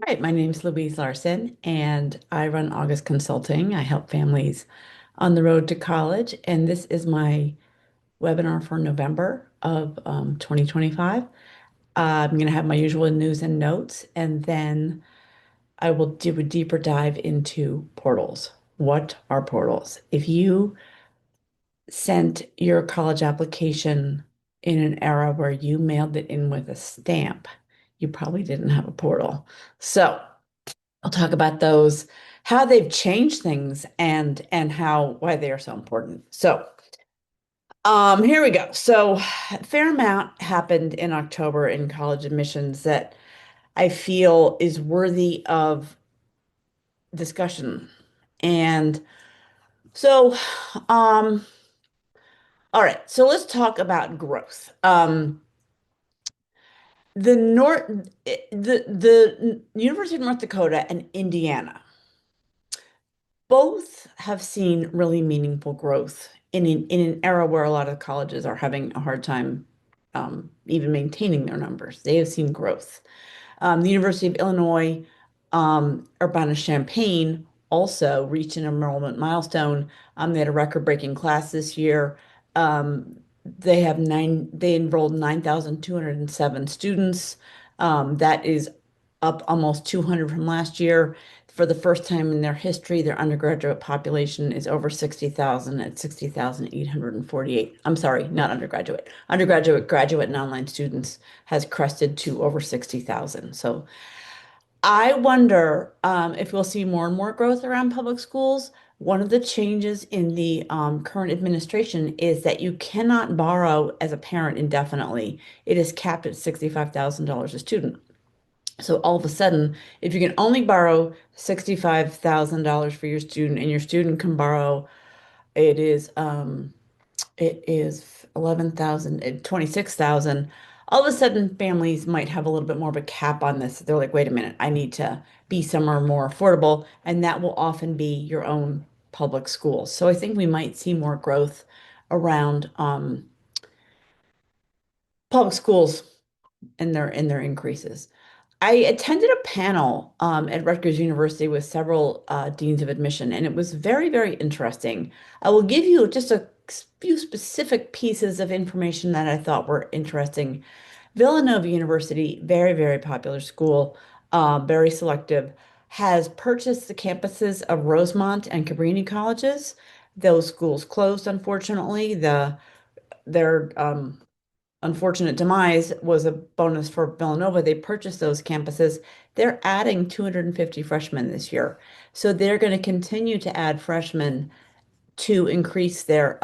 right, my name's Louise Larson, and I run August Consulting. I help families on the road to college, and this is my webinar for November of 2025. I'm going to have my usual news and notes, and then I will do a deeper dive into portals. What are portals? If you sent your college application in an era where you mailed it in with a stamp, you probably didn't have a portal. So, I'll talk about those, how they've changed things and how why they are so important. So, here we go. So, a fair amount happened in October in college admissions that I feel is worthy of discussion. And so, um, all right, so let's talk about growth. The North, the University of North Dakota and Indiana both have seen really meaningful growth in an era where a lot of colleges are having a hard time even maintaining their numbers. They have seen growth. The University of Illinois, Urbana-Champaign also reached an enrollment milestone. They had a record-breaking class this year. They enrolled 9,207 students. That is up almost 200 from last year. For the first time in their history, their undergraduate population is over 60,000 at 60,848. I'm sorry, not undergraduate. Undergraduate, graduate, and online students has crested to over 60,000. So I wonder if we'll see more and more growth around public schools. One of the changes in the current administration is that you cannot borrow as a parent indefinitely. It is capped at $65,000 a student. So all of a sudden, if you can only borrow $65,000 for your student and your student can borrow, it is um, it is 11,000, 26,000. All of a sudden, families might have a little bit more of a cap on this. They're like, wait a minute, I need to be somewhere more affordable. And that will often be your own public schools. So I think we might see more growth around public schools in their increases. I attended a panel at Rutgers University with several deans of admission, and it was very, very interesting. I will give you just a few specific pieces of information that I thought were interesting. Villanova University, very, very popular school, very selective, has purchased the campuses of Rosemont and Cabrini colleges. Those schools closed, unfortunately. Their unfortunate demise was a bonus for Villanova. They purchased those campuses. They're adding 250 freshmen this year. So they're going to continue to add freshmen to increase their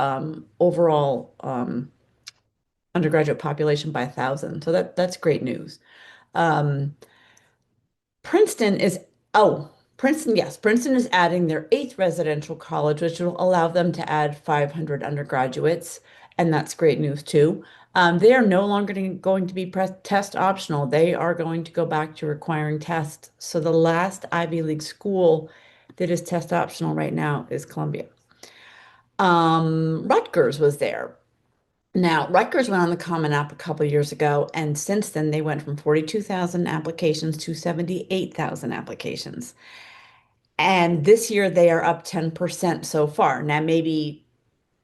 overall undergraduate population by 1,000. So that's great news. Um, Princeton is, oh, Princeton, yes, Princeton is adding their eighth residential college, which will allow them to add 500 undergraduates. And that's great news too. They are no longer going to be test optional. They are going to go back to requiring tests. So the last Ivy League school that is test optional right now is Columbia. Rutgers was there. Now, Rutgers went on the Common App a couple of years ago, and since then they went from 42,000 applications to 78,000 applications. And this year they are up 10% so far. Now, maybe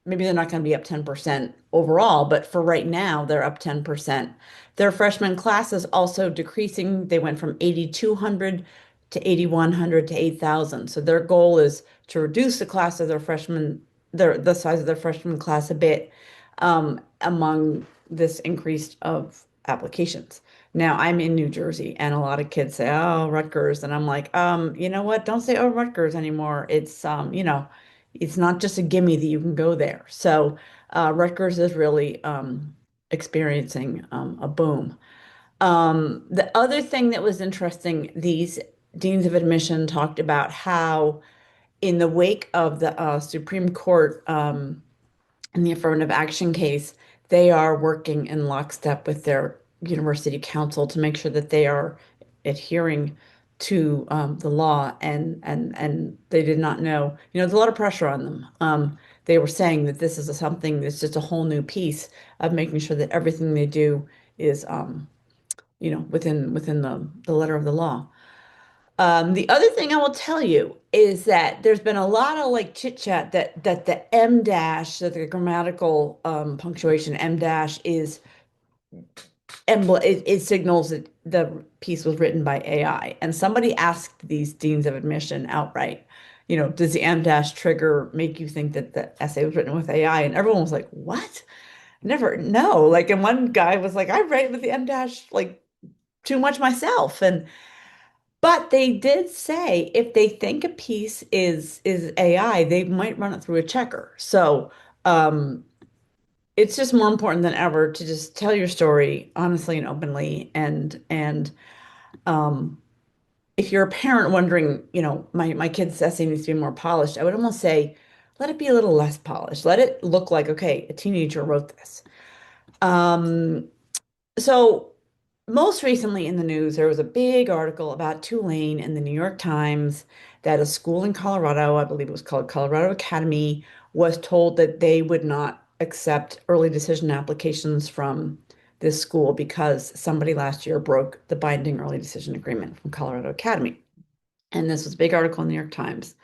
they're not going to be up 10% overall, but for right now, they're up 10%. Their freshman class is also decreasing. They went from 8,200 to 8,100 to 8,000. So their goal is to reduce the class of their freshmen, the size of their freshman class a bit among this increase of applications. Now, I'm in New Jersey, and a lot of kids say, "Oh, Rutgers," and I'm like, you know what? Don't say, "Oh, Rutgers" anymore. It's not just a gimme that you can go there. So, Rutgers is really experiencing a boom. The other thing that was interesting, these deans of admission talked about how, in the wake of the Supreme Court in the affirmative action case, they are working in lockstep with their university council to make sure that they are adhering to the law and they did not know, there's a lot of pressure on them. They were saying that this is something that's just a whole new piece of making sure that everything they do is within the letter of the law. The other thing I will tell you is that there's been a lot of like chit chat that the M dash, that the grammatical punctuation M dash is it signals that the piece was written by AI. And somebody asked these deans of admission outright, does the M dash trigger make you think that the essay was written with AI? And everyone was like, what? Never, no. Like, and one guy was like, I write with the M dash like too much myself. But they did say if they think a piece is AI, they might run it through a checker. So um, it's just more important than ever to just tell your story honestly and openly. And um, if you're a parent wondering, my kid's essay needs to be more polished, I would almost say, let it be a little less polished. Let it look like, okay, a teenager wrote this. Um, So, most recently in the news, there was a big article about Tulane in the New York Times that a school in Colorado, I believe it was called Colorado Academy, was told that they would not accept early decision applications from this school because somebody last year broke the binding early decision agreement from Colorado Academy. And this was a big article in the New York Times.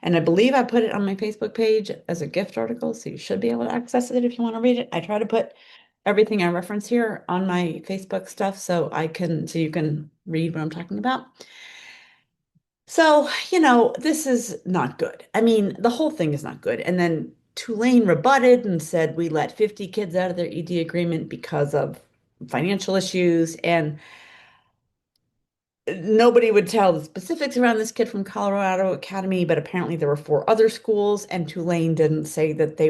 And I believe I put it on my Facebook page as a gift article, so you should be able to access it if you want to read it. I try to put everything I reference here on my Facebook stuff so you can read what I'm talking about. So, this is not good. I mean, the whole thing is not good. And then Tulane rebutted and said we let 50 kids out of their ED agreement because of financial issues. And nobody would tell the specifics around this kid from Colorado Academy, but apparently there were four other schools, and Tulane didn't say that they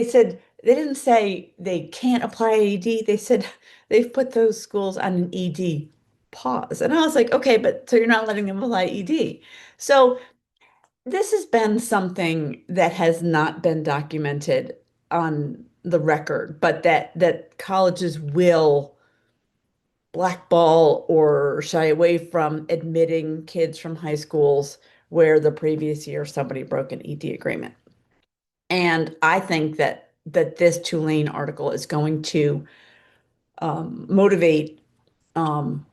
said they didn't say they can't apply AED. They said they've put those schools on an ED pause. And I was like, okay, but so you're not letting them apply ED. So this has been something that has not been documented on the record, but that colleges will blackball or shy away from admitting kids from high schools where the previous year somebody broke an ED agreement. And I think that this Tulane article is going to motivate um,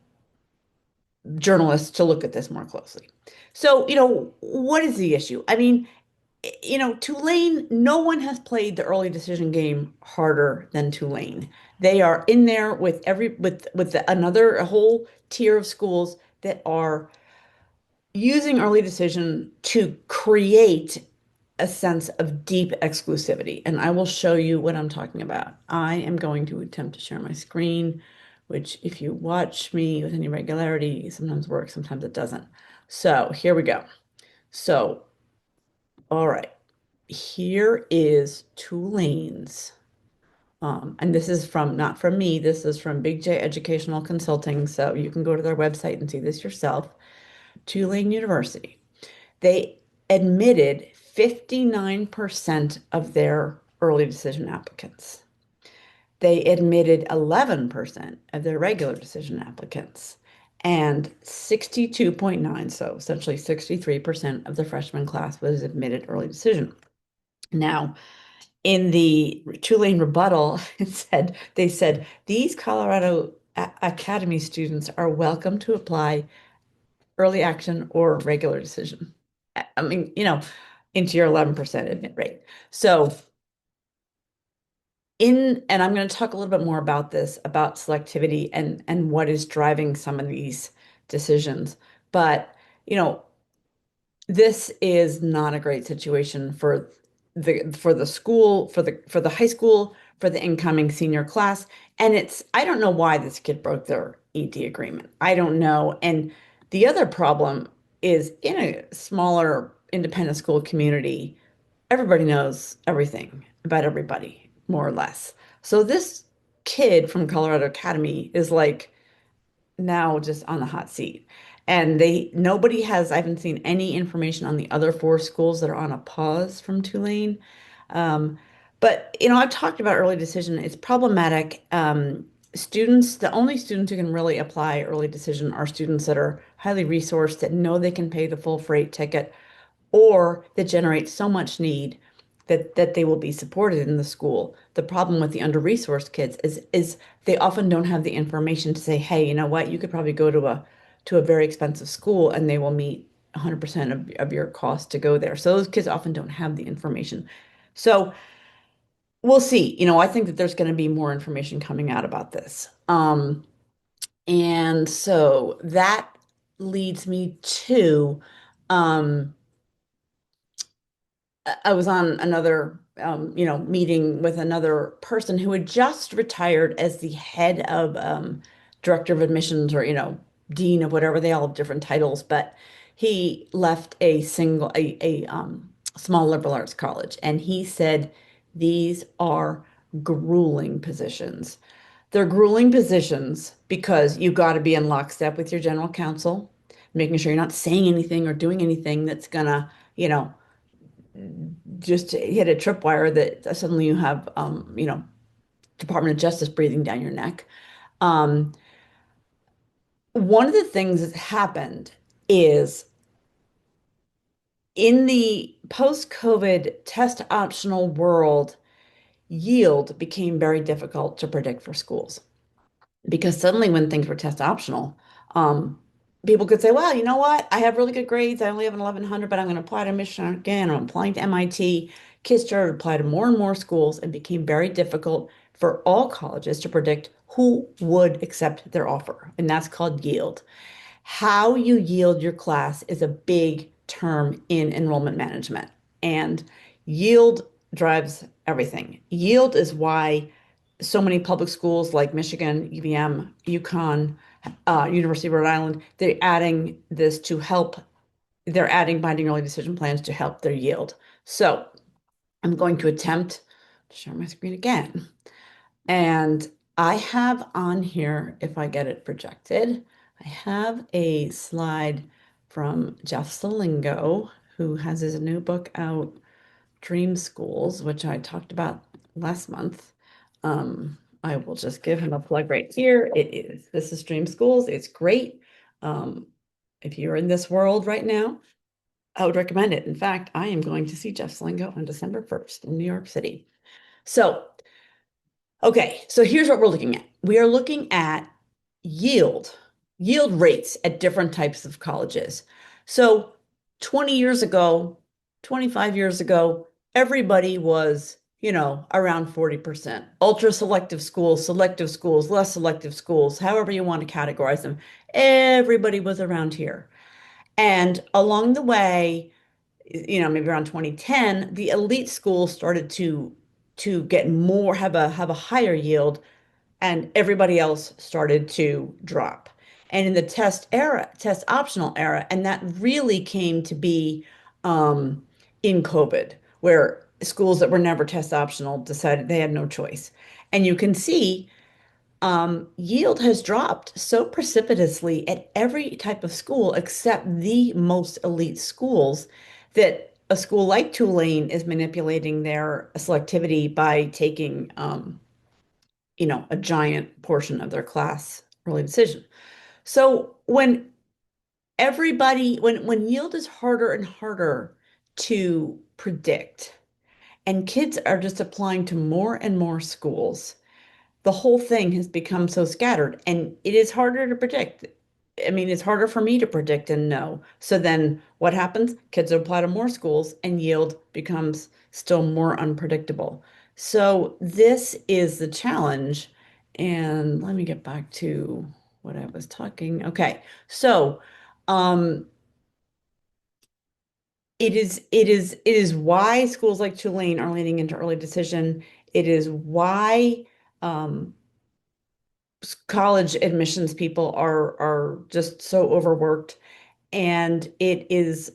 journalists to look at this more closely. So, what is the issue? I mean, Tulane, no one has played the early decision game harder than Tulane. They are in there with another a whole tier of schools that are using early decision to create a sense of deep exclusivity. And I will show you what I'm talking about. I am going to attempt to share my screen, which if you watch me with any regularity, sometimes works, sometimes it doesn't. So here we go. So, all right. Here is Tulane's. And this is not from me, this is from Big J Educational Consulting. So you can go to their website and see this yourself. Tulane University. They admitted 59% of their early decision applicants. They admitted 11% of their regular decision applicants and 62.9, so essentially 63% of the freshman class was admitted early decision. Now, in the Tulane rebuttal, they said these Colorado Academy students are welcome to apply early action or regular decision. I mean, into your 11% admit rate. So and I'm going to talk a little bit more about this, about selectivity and what is driving some of these decisions. But, you know, this is not a great situation for the school, for the high school, for the incoming senior class. And I don't know why this kid broke their ED agreement. I don't know. And the other problem is in a smaller independent school community, everybody knows everything about everybody, more or less. So this kid from Colorado Academy is like now just on the hot seat. And I haven't seen any information on the other four schools that are on a pause from Tulane. Um, but, I've talked about early decision. It's problematic. The only students who can really apply early decision are students that are highly resourced, that know they can pay the full freight ticket, or that generate so much need that they will be supported in the school. The problem with the under-resourced kids is they often don't have the information to say, hey, you know what, you could probably go to a very expensive school and they will meet 100% of your cost to go there. So those kids often don't have the information. So we'll see. I think that there's going to be more information coming out about this. And so that leads me to um, I was on another, meeting with another person who had just retired as the head of director of admissions or, dean of whatever. They all have different titles, but he left a small liberal arts college, and he said these are grueling positions. They're grueling positions because you got to be in lockstep with your general counsel, making sure you're not saying anything or doing anything that's gonna, you know, just hit a tripwire that suddenly you have, Department of Justice breathing down your neck. Um, One of the things that happened is in the post-COVID test optional world, yield became very difficult to predict for schools. Because suddenly when things were test optional, um, people could say, well, you know what? I have really good grades. I only have an 1100, but I'm going to apply to Michigan. I'm applying to MIT. Kids started to apply to more and more schools and became very difficult for all colleges to predict who would accept their offer. And that's called yield. How you yield your class is a big term in enrollment management. And yield drives everything. Yield is why so many public schools like Michigan, UVM, UConn, University of Rhode Island, they're adding binding early decision plans to help their yield. So I'm going to attempt to share my screen again. And I have on here, if I get it projected, I have a slide from Jeff Salingo, who has his new book out, Dream Schools, which I talked about last month. I will just give him a plug right here. This is Dream Schools. It's great. Um, if you're in this world right now, I would recommend it. In fact, I am going to see Jeff Slingo on December 1st in New York City. So, okay, so here's what we're looking at. We are looking at yield, yield rates at different types of colleges. So 20 years ago, 25 years ago, everybody was, around 40%. Ultra selective schools, less selective schools, however you want to categorize them. Everybody was around here. And along the way, maybe around 2010, the elite schools started to get more, have a higher yield, and everybody else started to drop. And in the test optional era, and that really came to be in COVID, where schools that were never test optional decided they had no choice. And you can see yield has dropped so precipitously at every type of school except the most elite schools that a school like Tulane is manipulating their selectivity by taking, a giant portion of their class early decision. So when yield is harder and harder to predict, and kids are just applying to more and more schools, the whole thing has become so scattered and it is harder to predict. I mean, it's harder for me to predict and know. So then what happens? Kids apply to more schools and yield becomes still more unpredictable. So this is the challenge. And let me get back to what I was talking. Okay. So, um, it is why schools like Tulane are leaning into early decision. It is why um, college admissions people are just so overworked, and it is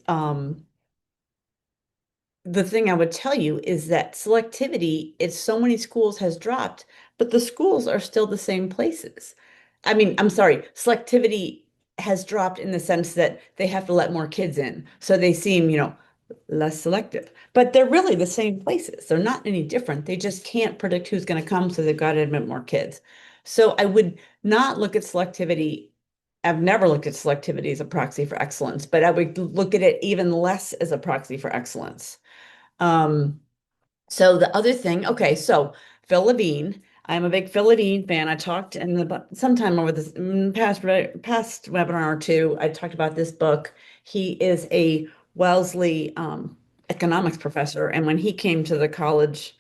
the thing I would tell you is that selectivity at so many schools has dropped, but the schools are still the same places. I mean, I'm sorry, selectivity has dropped in the sense that they have to let more kids in. So they seem, less selective, but they're really the same places. They're not any different. They just can't predict who's going to come, so they've got to admit more kids. So I would not look at selectivity. I've never looked at selectivity as a proxy for excellence, but I would look at it even less as a proxy for excellence. Um, so the other thing, okay, so Phil Levine, I'm a big Philippine fan. I talked in the sometime over this past webinar or two. I talked about this book. He is a Wellesley economics professor, and when he came to the college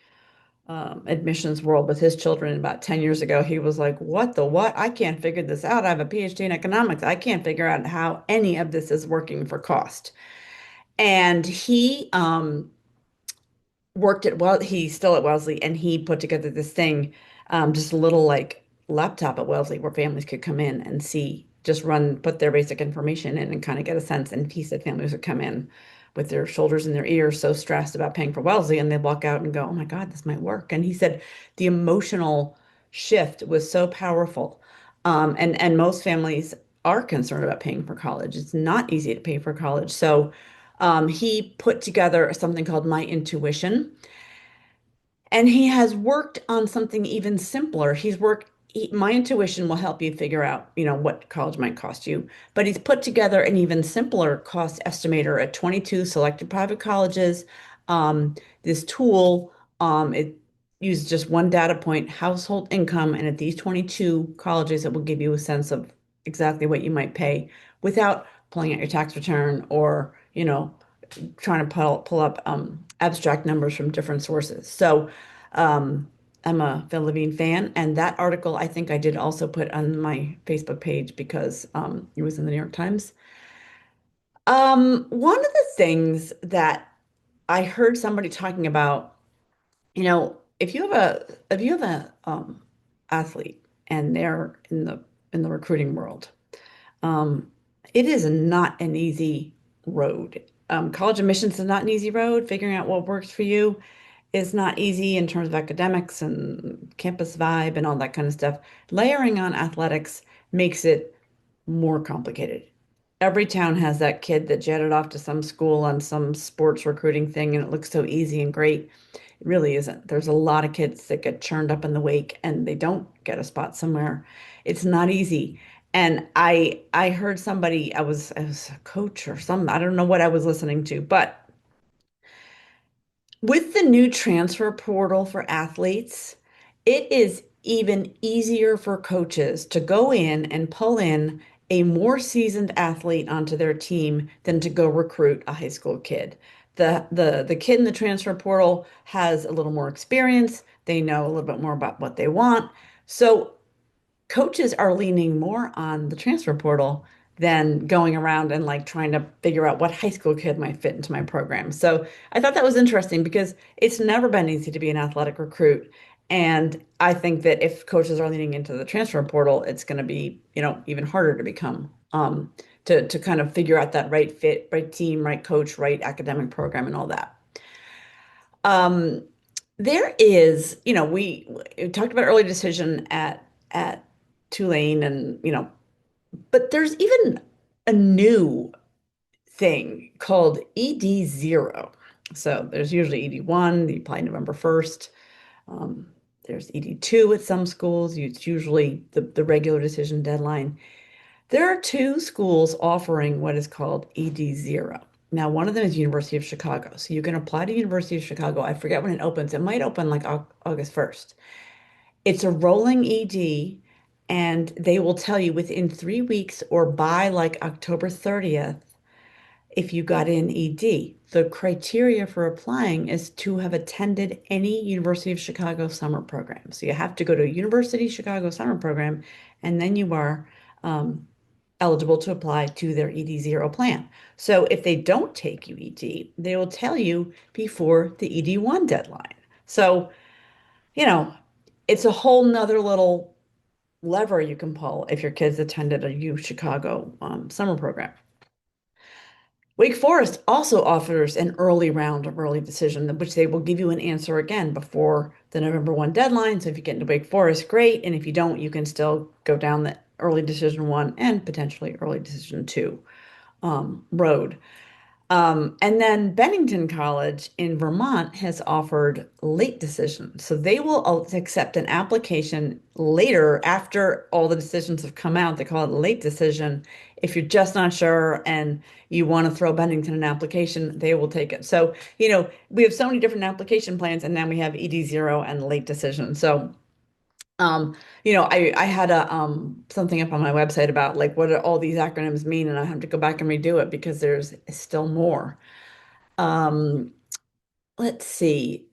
admissions world with his children about 10 years ago, he was like, "What the what? I can't figure this out. I have a PhD in economics. I can't figure out how any of this is working for cost." And he worked at well, he's still at Wellesley, and he put together this thing, just a little like laptop at Wellesley where families could come in and see, just run, put their basic information in and kind of get a sense. And he said families would come in with their shoulders in their ears, so stressed about paying for Wellesley, and they'd walk out and go, "Oh my God, this might work." And he said the emotional shift was so powerful. And most families are concerned about paying for college. It's not easy to pay for college. So he put together something called My Intuition, and he has worked on something even simpler. My Intuition will help you figure out, what college might cost you. But he's put together an even simpler cost estimator at 22 selected private colleges. Um, this tool, it uses just one data point, household income, and at these 22 colleges, it will give you a sense of exactly what you might pay without pulling out your tax return or, trying to pull up abstract numbers from different sources. So um, I'm a Phil Levine fan, and that article I think I did also put on my Facebook page because it was in the New York Times. One of the things that I heard somebody talking about, if you have a athlete and they're in the recruiting world, um, it is not an easy road. College admissions is not an easy road. Figuring out what works for you is not easy in terms of academics and campus vibe and all that kind of stuff. Layering on athletics makes it more complicated. Every town has that kid that jetted off to some school on some sports recruiting thing, and it looks so easy and great. It really isn't. There's a lot of kids that get churned up in the wake and they don't get a spot somewhere. It's not easy. And I heard somebody, I was a coach or some, I don't know what I was listening to, but with the new transfer portal for athletes, it is even easier for coaches to go in and pull in a more seasoned athlete onto their team than to go recruit a high school kid. The kid in the transfer portal has a little more experience. They know a little bit more about what they want. So coaches are leaning more on the transfer portal than going around and like trying to figure out what high school kid might fit into my program. So I thought that was interesting because it's never been easy to be an athletic recruit. And I think that if coaches are leaning into the transfer portal, it's going to be, even harder to become, to kind of figure out that right fit, right team, right coach, right academic program, and all that. Um, there is, we talked about early decision at Tulane, and but there's even a new thing called ED0. So there's usually ED1, you apply November 1st. Um, there's ED2 at some schools. It's usually the regular decision deadline. There are two schools offering what is called ED0. Now, one of them is University of Chicago. So you can apply to University of Chicago. I forget when it opens. It might open like August 1st. It's a rolling ED, and they will tell you within 3 weeks or by like October 30th if you got in ED. The criteria for applying is to have attended any University of Chicago summer program. So you have to go to a University of Chicago summer program, and then you are um, eligible to apply to their ED0 plan. So if they don't take you ED, they will tell you before the ED1 deadline. So, you know, it's a whole nother little lever you can pull if your kids attended a U Chicago summer program. Wake Forest also offers an early round of early decision, which they will give you an answer again before the November 1 deadline. So if you get into Wake Forest, great. And if you don't, you can still go down the early decision one and potentially early decision two road. And then Bennington College in Vermont has offered late decision. So they will accept an application later after all the decisions have come out. They call it a late decision. If you're just not sure and you want to throw Bennington an application, they will take it. So, we have so many different application plans, and now we have ED0 and late decision. So Um, I had a something up on my website about like what do all these acronyms mean, and I have to go back and redo it because there's still more. Um, let's see.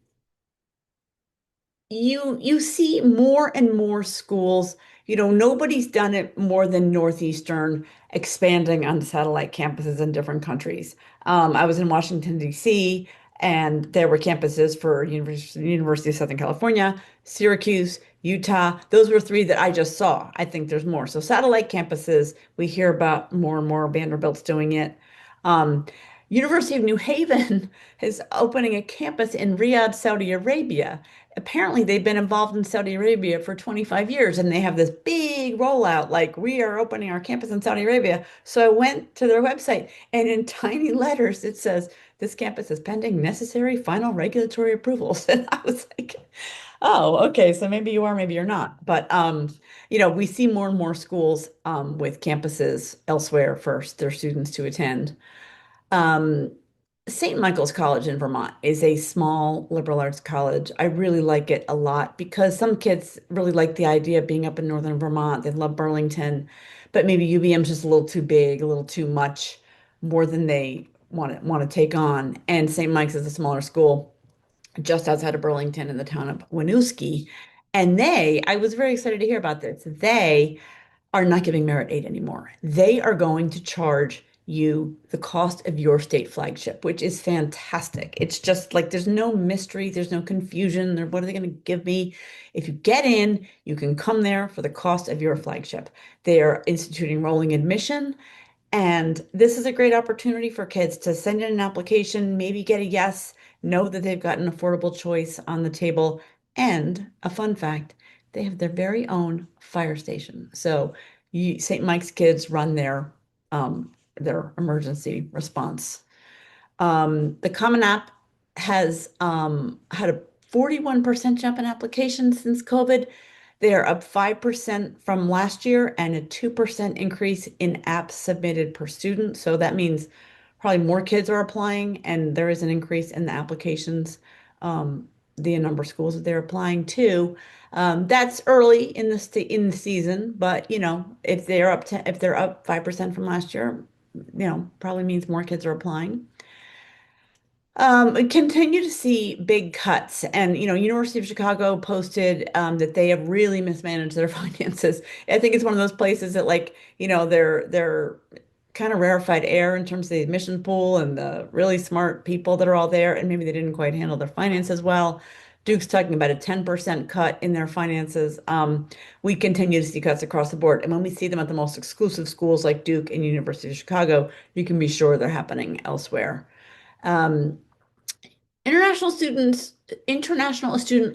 You see more and more schools, nobody's done it more than Northeastern expanding on satellite campuses in different countries. I was in Washington, D.C., and there were campuses for University of Southern California, Syracuse, Utah. Those were three that I just saw. I think there's more. So satellite campuses, we hear about more and more. Vanderbilt's doing it. Um, University of New Haven is opening a campus in Riyadh, Saudi Arabia. Apparently they've been involved in Saudi Arabia for 25 years and they have this big rollout like we are opening our campus in Saudi Arabia. So I went to their website and in tiny letters it says this campus is pending necessary final regulatory approvals. And I was like, oh, okay, so maybe you are, maybe you're not. But we see more and more schools with campuses elsewhere for their students to attend. Um, St. Michael's College in Vermont is a small liberal arts college. I really like it a lot because some kids really like the idea of being up in northern Vermont. They love Burlington, but maybe UVM's just a little too big, a little too much, more than they want to take on. And St. Mike's is a smaller school just outside of Burlington in the town of Winooski. And I was very excited to hear about this. They are not giving merit aid anymore. They are going to charge you the cost of your state flagship, which is fantastic. It's just like there's no mystery, there's no confusion. What are they going to give me? If you get in, you can come there for the cost of your flagship. They are instituting rolling admission, and this is a great opportunity for kids to send in an application, maybe get a yes, know that they've got an affordable choice on the table. And a fun fact, they have their very own fire station. So St. Mike's kids run their emergency response. The Common App has had a 41% jump in applications since COVID. They are up 5% from last year and a 2% increase in apps submitted per student. So that means probably more kids are applying, and there is an increase in the applications, the number of schools that they're applying to. That's early in the season, but if they're up 5% from last year, probably means more kids are applying. We continue to see big cuts, and University of Chicago posted that they have really mismanaged their finances. I think it's one of those places that, like, they're kind of rarefied air in terms of the admission pool and the really smart people that are all there, and maybe they didn't quite handle their finances well. Duke's talking about a 10% cut in their finances. We continue to see cuts across the board, and when we see them at the most exclusive schools like Duke and University of Chicago, you can be sure they're happening elsewhere. Um, International students, international student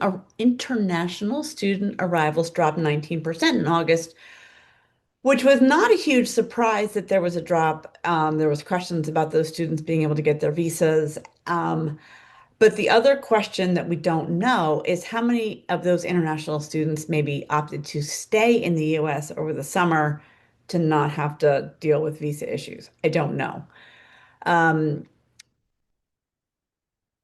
arrivals dropped 19% in August, which was not a huge surprise that there was a drop. There was questions about those students being able to get their visas. But the other question that we don't know is how many of those international students maybe opted to stay in the US over the summer to not have to deal with visa issues. I don't know. Um,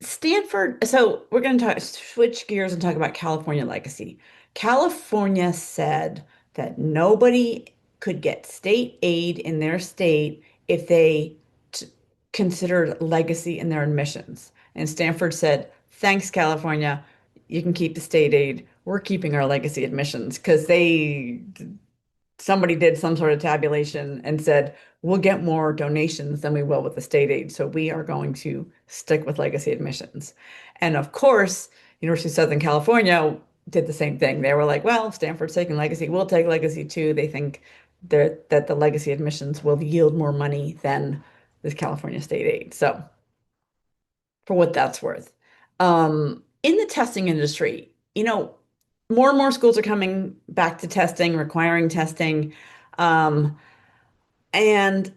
Stanford, so we're going to switch gears and talk about California legacy. California said that nobody could get state aid in their state if they t considered legacy in their admissions. And Stanford said, thanks, California. You can keep the state aid. We're keeping our legacy admissions because somebody did some sort of tabulation and said, we'll get more donations than we will with the state aid. So we are going to stick with legacy admissions. And of course, University of Southern California did the same thing. They were like, well, Stanford's taking legacy. We'll take legacy too. They think that the legacy admissions will yield more money than this California state aid. So for what that's worth. In the testing industry, more and more schools are coming back to testing, requiring testing. Um, and,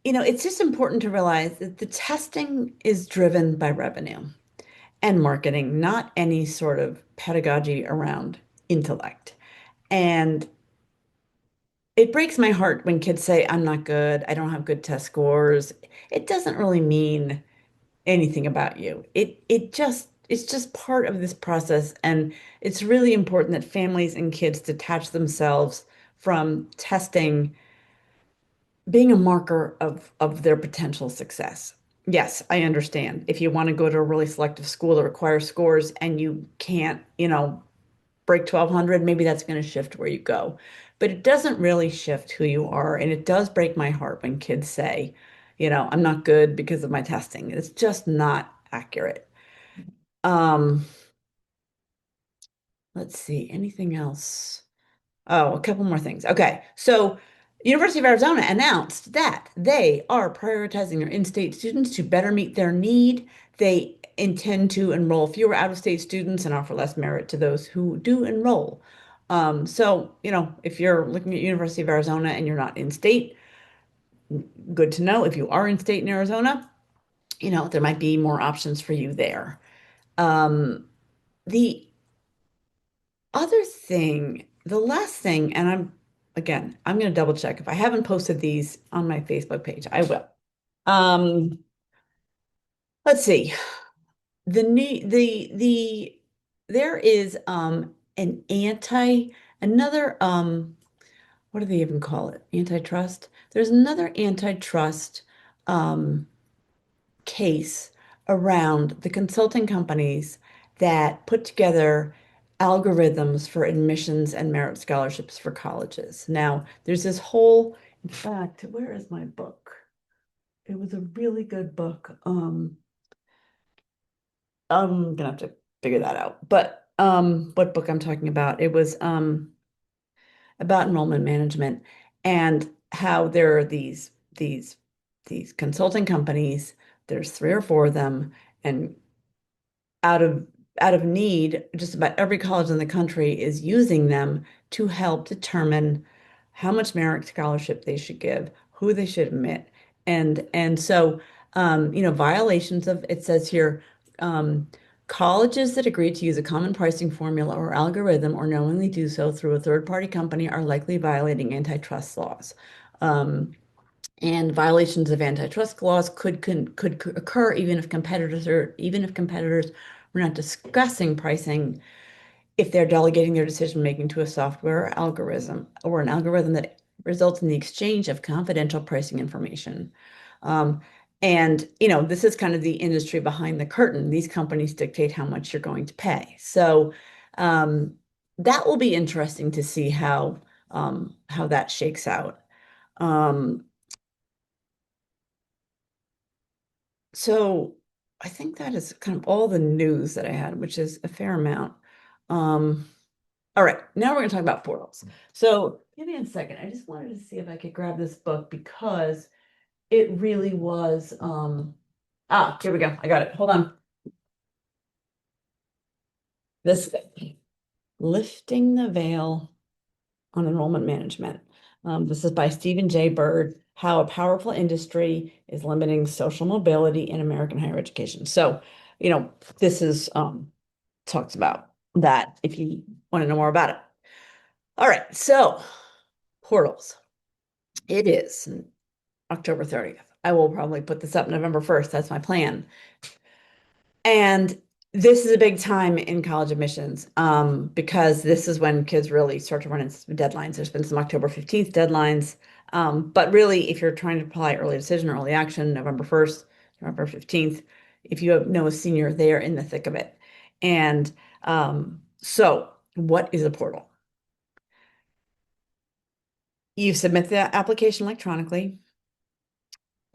it's just important to realize that the testing is driven by revenue and marketing, not any sort of pedagogy around intellect. And it breaks my heart when kids say, I'm not good, I don't have good test scores. It doesn't really mean anything about you. It just it's just part of this process. And it's really important that families and kids detach themselves from testing being a marker of their potential success. Yes, I understand. If you want to go to a really selective school that requires scores and you can't, break 1200, maybe that's going to shift where you go. But it doesn't really shift who you are. And it does break my heart when kids say, I'm not good because of my testing. It's just not accurate. Um, let's see, anything else? Oh, a couple more things. Okay. So, University of Arizona announced that they are prioritizing their in-state students to better meet their need. They intend to enroll fewer out-of-state students and offer less merit to those who do enroll. So, if you're looking at University of Arizona and you're not in state, good to know. If you are in state in Arizona, there might be more options for you there. Um, the other thing, the last thing, and I'm going to double check. If I haven't posted these on my Facebook page, I will. Um, let's see. There is another what do they even call it? Antitrust. There's another antitrust um case around the consulting companies that put together algorithms for admissions and merit scholarships for colleges. Now, there's this whole, in fact, where is my book? It was a really good book. I'm gonna have to figure that out. But what book I'm talking about? It was about enrollment management and how there are these consulting companies. There's three or four of them, and out of out of need, just about every college in the country is using them to help determine how much merit scholarship they should give, who they should admit, and so violations of it says here, um, colleges that agree to use a common pricing formula or algorithm or knowingly do so through a third-party company are likely violating antitrust laws. Um, and violations of antitrust laws could occur even if competitors were not discussing pricing if they're delegating their decision making to a software algorithm or an algorithm that results in the exchange of confidential pricing information. Um, and this is kind of the industry behind the curtain. These companies dictate how much you're going to pay. So um, that will be interesting to see how that shakes out. Um, So I think that is kind of all the news that I had, which is a fair amount. Um, all right, now we're going to talk about portals. So give me a second. I just wanted to see if I could grab this book because it really was. Here we go. I got it. Hold on. This Lifting the Veil on Enrollment Management. This is by Stephen J. Bird, How a Powerful Industry is Limiting Social Mobility in American Higher Education. So, this is talks about that if you want to know more about it. All right, so portals. It is October 30th. I will probably put this up November 1st. That's my plan. And this is a big time in college admissions because this is when kids really start to run into deadlines. There's been some October 15th deadlines. But really, if you're trying to apply early decision, early action, November 1st, November 15th, if you know a senior, they are in the thick of it. And so, what is a portal? You submit the application electronically,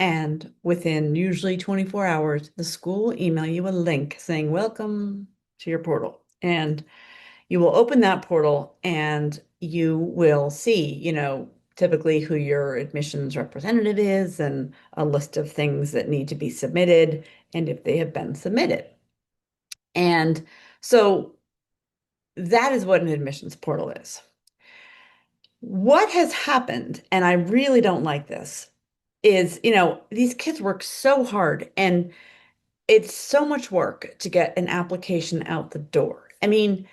and within usually 24 hours, the school will email you a link saying, Welcome to your portal. And you will open that portal and you will see, typically who your admissions representative is and a list of things that need to be submitted and if they have been submitted. And so that is what an admissions portal is. What has happened, and I really don't like this, is, these kids work so hard and it's so much work to get an application out the door. I mean,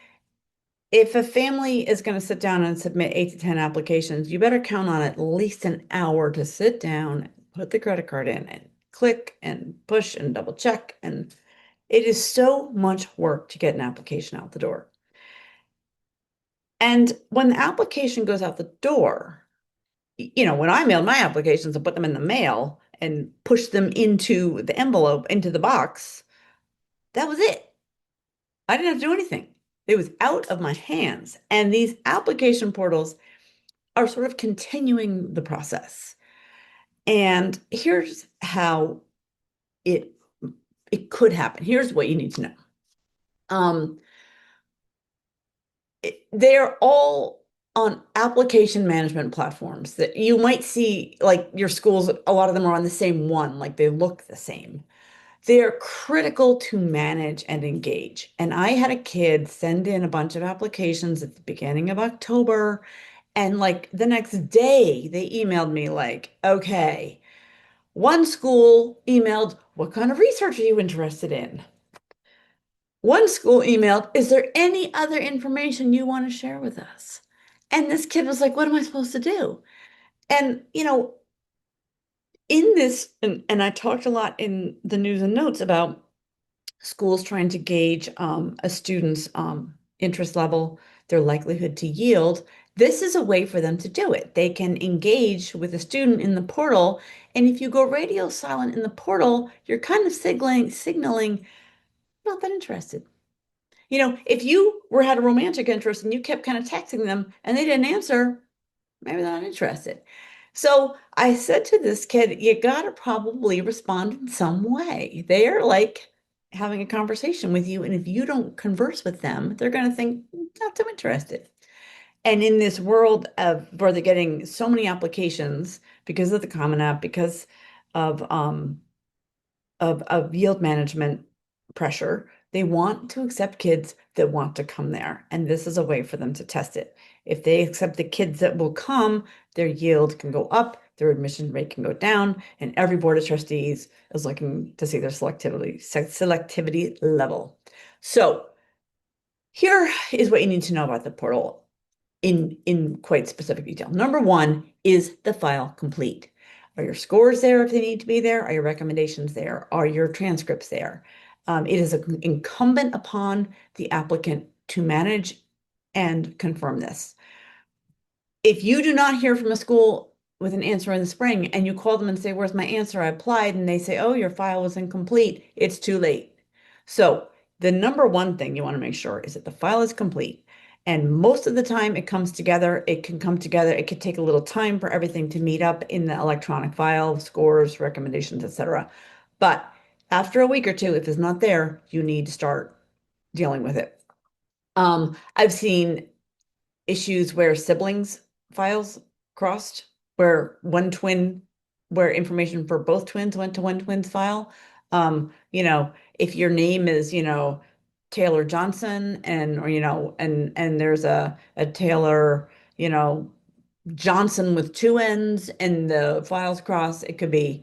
if a family is going to sit down and submit 8 to 10 applications, you better count on at least an hour to sit down, put the credit card in, and click and push and double check. And It is so much work to get an application out the door. And when the application goes out the door, when I mailed my applications and put them in the mail and pushed them into the envelope, into the box, that was it. I didn't have to do anything. It was out of my hands. And these application portals are sort of continuing the process. And here's how it it could happen. Here's what you need to know. Um, they're all on application management platforms that you might see, like your schools, a lot of them are on the same one, like they look the same. They're critical to manage and engage. And I had a kid send in a bunch of applications at the beginning of October, and like the next day, they emailed me like, okay, one school emailed, what kind of research are you interested in? One school emailed, is there any other information you want to share with us? And this kid was like, what am I supposed to do? And, in this, and I talked a lot in the news and notes about schools trying to gauge a student's interest level, their likelihood to yield. This is a way for them to do it. They can engage with a student in the portal. And if you go radio silent in the portal, you're kind of signaling not that interested. If you were had a romantic interest and you kept kind of texting them and they didn't answer, maybe they're not interested. So I said to this kid, you gotta probably respond in some way. They are like having a conversation with you, and if you don't converse with them, they're gonna think not so interested. And in this world of where they're getting so many applications because of the Common App, because of yield management pressure. They want to accept kids that want to come there, and this is a way for them to test it. If they accept the kids that will come, their yield can go up, their admission rate can go down, and every board of trustees is looking to see their selectivity level. So here is what you need to know about the portal in quite specific detail. Number one, is the file complete? Are your scores there if they need to be there? Are your recommendations there? Are your transcripts there? It is incumbent upon the applicant to manage and confirm this. If you do not hear from a school with an answer in the spring and you call them and say, where's my answer? I applied, and they say, oh, your file was incomplete, it's too late. So the number one thing you want to make sure is that the file is complete. And most of the time it comes together. It can come together. It could take a little time for everything to meet up in the electronic file, scores, recommendations, etc. But after a week or two, if it's not there, you need to start dealing with it. I've seen issues where siblings files crossed, where information for both twins went to one twin's file. If your name is, Taylor Johnson, and or and there's a Taylor, Johnson with two N's and the files cross, it could be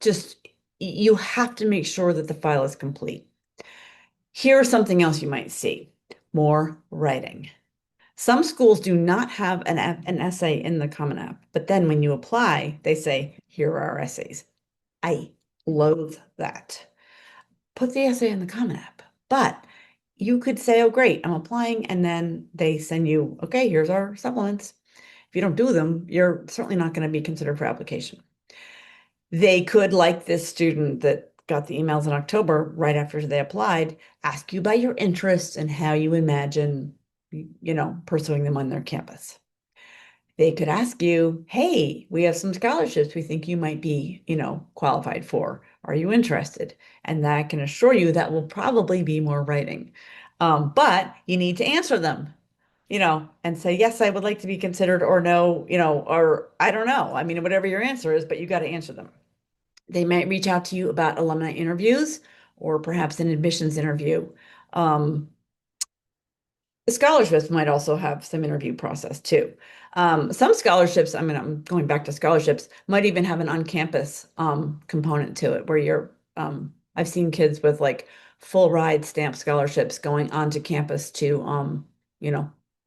just you have to make sure that the file is complete. Here's something else you might see: more writing. Some schools do not have an essay in the Common App, but then when you apply, they say, here are our essays. I loathe that. Put the essay in the Common App. But you could say, oh, great, I'm applying. And then they send you, okay, here's our supplements. If you don't do them, you're certainly not going to be considered for application. They could, like this student that got the emails in October, right after they applied, ask you about your interests and how you imagine, pursuing them on their campus. They could ask you, hey, we have some scholarships we think you might be, qualified for. Are you interested? And that can assure you that will probably be more writing. But you need to answer them, and say, yes, I would like to be considered, or no, or I don't know. I mean, whatever your answer is, but you got to answer them. They might reach out to you about alumni interviews or perhaps an admissions interview. Um, Scholarships might also have some interview process too. Some scholarships, I mean, I'm going back to scholarships, might even have an on-campus component to it where I've seen kids with like full ride stamp scholarships going onto campus to,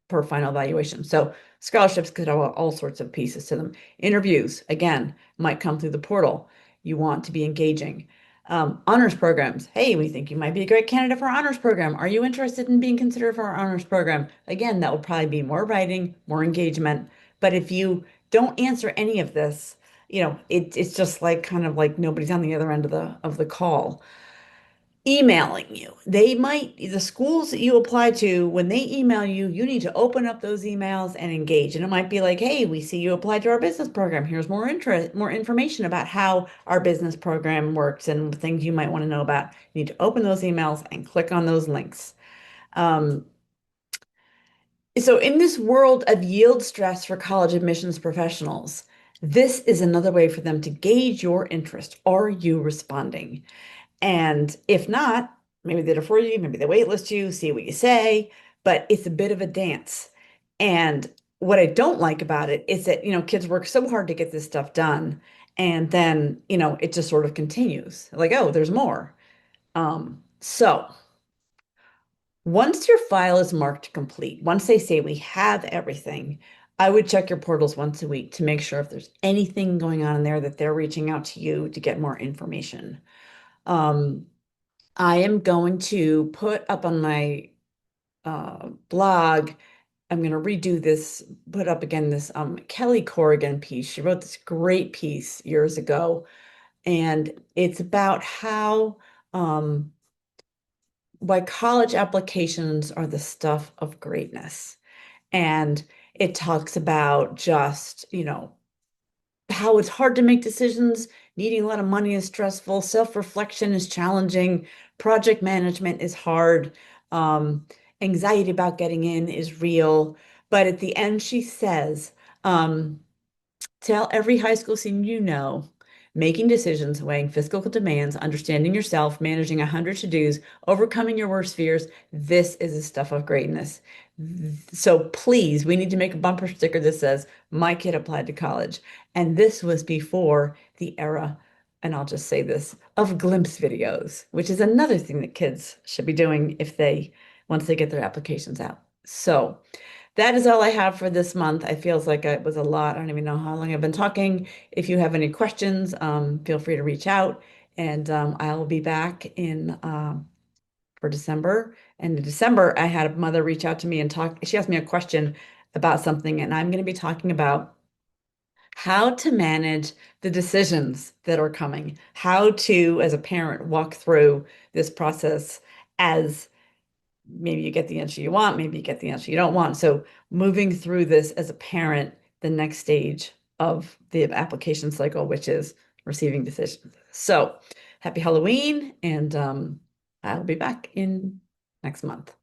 per final evaluation. So scholarships could have all sorts of pieces to them. Interviews, again, might come through the portal. You want to be engaging. Honors programs. Hey, we think you might be a great candidate for our honors program. Are you interested in being considered for our honors program? Again, that will probably be more writing, more engagement. But if you don't answer any of this, it's just like kind of like nobody's on the other end of the call. Emailing you. The schools that you apply to, when they email you, you need to open up those emails and engage. And it might be like, hey, we see you applied to our business program. Here's more information about how our business program works and things you might want to know about. You need to open those emails and click on those links. Um, so in this world of yield stress for college admissions professionals, this is another way for them to gauge your interest. Are you responding? And if not, maybe they defer you, maybe they waitlist you, see what you say, but it's a bit of a dance. And what I don't like about it is that, kids work so hard to get this stuff done. And then, it just sort of continues like, oh, there's more. So once your file is marked complete, once they say we have everything, I would check your portals once a week to make sure if there's anything going on in there that they're reaching out to you to get more information. Um, I am going to put up on my blog, I'm going to redo this, put up again this Kelly Corrigan piece. She wrote this great piece years ago, and it's about how why college applications are the stuff of greatness. And it talks about just, how it's hard to make decisions, needing a lot of money is stressful, self-reflection is challenging, project management is hard, um, anxiety about getting in is real. But at the end, she says, um, tell every high school senior you know, making decisions, weighing fiscal demands, understanding yourself, managing 100 to-dos, overcoming your worst fears. This is the stuff of greatness. So please, we need to make a bumper sticker that says, my kid applied to college. And this was before the era, and I'll just say this, of glimpse videos, which is another thing that kids should be doing once they get their applications out. So, that is all I have for this month. I feels like it was a lot. I don't even know how long I've been talking. If you have any questions, feel free to reach out, and I'll be back in for December. And in December, I had a mother reach out to me and talk. She asked me a question about something, and I'm going to be talking about how to manage the decisions that are coming, how to, as a parent, walk through this process as maybe you get the answer you want, maybe you get the answer you don't want. So moving through this as a parent, the next stage of the application cycle, which is receiving decisions. So happy Halloween, and I'll be back in next month.